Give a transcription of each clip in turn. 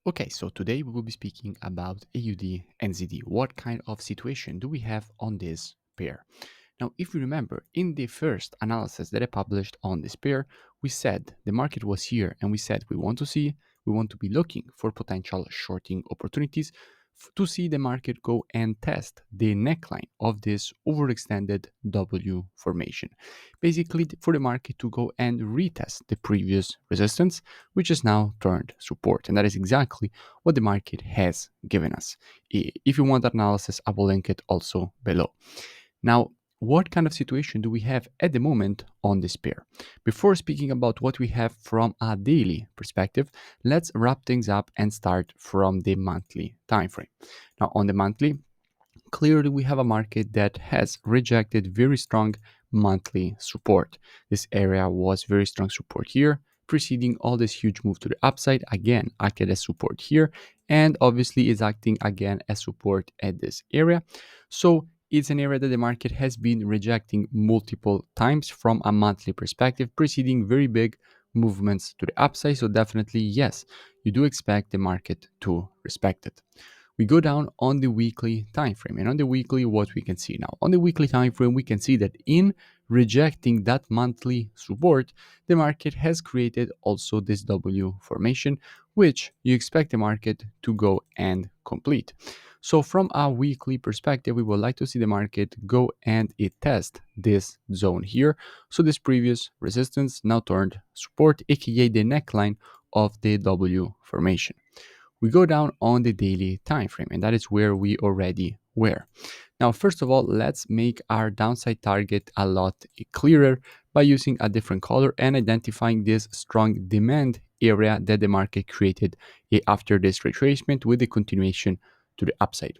Okay, so today we will be speaking about AUD NZD. What kind of situation do we have on this pair? Now, if you remember, in the first analysis that I published on this pair, we said the market was here and we said we want to be looking for potential shorting opportunities to see the market go and test the neckline of this overextended W formation. Basically, for the market to go and retest the previous resistance, which is now turned support. And that is exactly what the market has given us. If you want that analysis, I will link it also below. Now, what kind of situation do we have at the moment on this pair? Before speaking about what we have from a daily perspective, let's wrap things up and start from the monthly time frame. Now, on the monthly, clearly we have a market that has rejected very strong monthly support. This area was very strong support here, preceding all this huge move to the upside, again acted as support here, and obviously is acting again as support at this area. So it's an area that the market has been rejecting multiple times from a monthly perspective, preceding very big movements to the upside. So definitely, yes, you do expect the market to respect it. We go down on the weekly time frame, and on the weekly, what we can see now on the weekly time frame, we can see that in rejecting that monthly support, the market has created also this W formation, which you expect the market to go and complete. So from a weekly perspective, we would like to see the market go and it test this zone here. So this previous resistance now turned support, aka the neckline of the W formation. We go down on the daily time frame, and that is where we already were. Now, first of all, let's make our downside target a lot clearer by using a different color and identifying this strong demand area that the market created after this retracement with the continuation to the upside.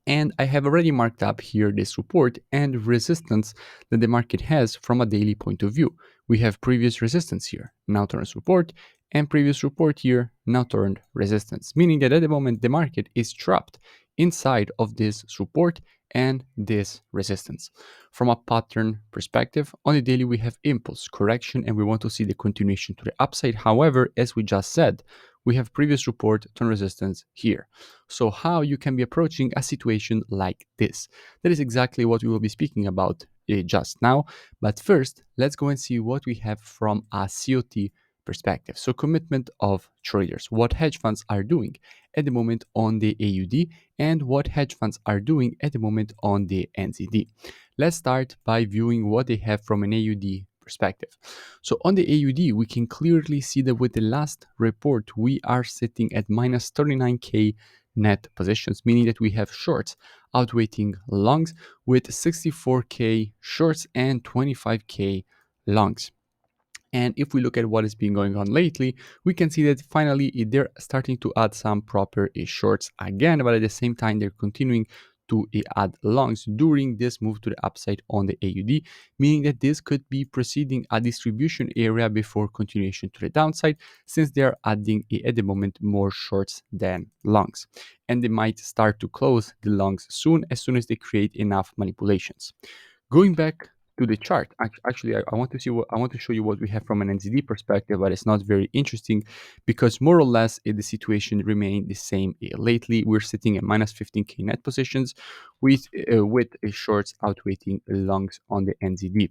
And I have already marked up here the support and resistance that the market has from a daily point of view. We have previous resistance here, now turned support, and previous support here, now turned resistance, meaning that at the moment the market is trapped inside of this support and this resistance. From a pattern perspective, on the daily we have impulse, correction, and we want to see the continuation to the upside. However, as we just said, we have previous support, turn resistance here. So how you can be approaching a situation like this? That is exactly what we will be speaking about just now. But first, let's go and see what we have from a COT perspective. So commitment of traders, what hedge funds are doing at the moment on the AUD and what hedge funds are doing at the moment on the NZD. Let's start by viewing what they have from an AUD perspective. So on the AUD, we can clearly see that with the last report, we are sitting at minus 39k net positions, meaning that we have shorts outweighing longs with 64k shorts and 25k longs. And if we look at what has been going on lately, we can see that finally they're starting to add some proper shorts again, but at the same time, they're continuing to add longs during this move to the upside on the AUD, meaning that this could be preceding a distribution area before continuation to the downside, since they are adding at the moment more shorts than longs. And they might start to close the longs soon as they create enough manipulations. Going back to the chart, actually, I want to I want to show you what we have from an NZD perspective, but it's not very interesting because more or less the situation remained the same. Lately, we're sitting at minus 15k net positions with shorts outweighing longs on the NZD.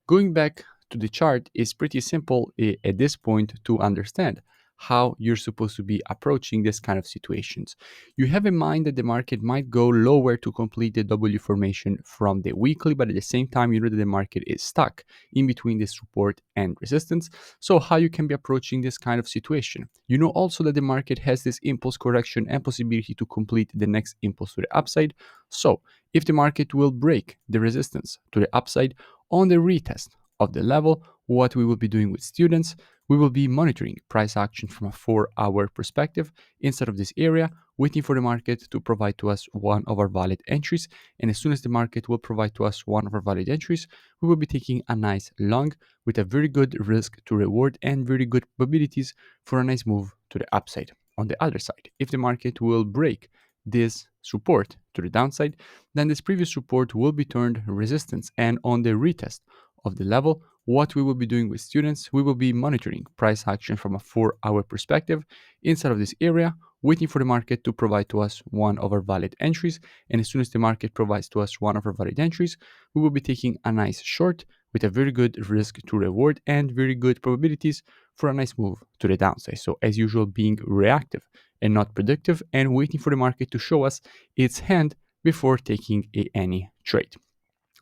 Going back to the chart is pretty simple at this point to understand how you're supposed to be approaching this kind of situations. You have in mind that the market might go lower to complete the W formation from the weekly, but at the same time, you know that the market is stuck in between the support and resistance. So, how you can be approaching this kind of situation? You know also that the market has this impulse correction and possibility to complete the next impulse to the upside. So, if the market will break the resistance to the upside on the retest of the level, what we will be doing with students, we will be monitoring price action from a 4-hour perspective instead of this area, waiting for the market to provide to us one of our valid entries. And as soon as the market will provide to us one of our valid entries, we will be taking a nice long with a very good risk to reward and very good probabilities for a nice move to the upside. On the other side, if the market will break this support to the downside, then this previous support will be turned resistance, and on the retest of the level, what we will be doing with students, we will be monitoring price action from a 4-hour perspective inside of this area, waiting for the market to provide to us one of our valid entries. And as soon as the market provides to us one of our valid entries, we will be taking a nice short with a very good risk to reward and very good probabilities for a nice move to the downside. So as usual, being reactive and not predictive, and waiting for the market to show us its hand before taking any trade.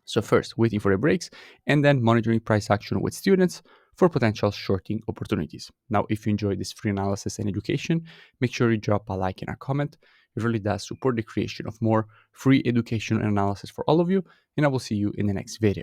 So first, waiting for the breaks, and then monitoring price action with students for potential shorting opportunities. Now, if you enjoyed this free analysis and education, make sure you drop a like and a comment. It really does support the creation of more free education and analysis for all of you, and I will see you in the next video.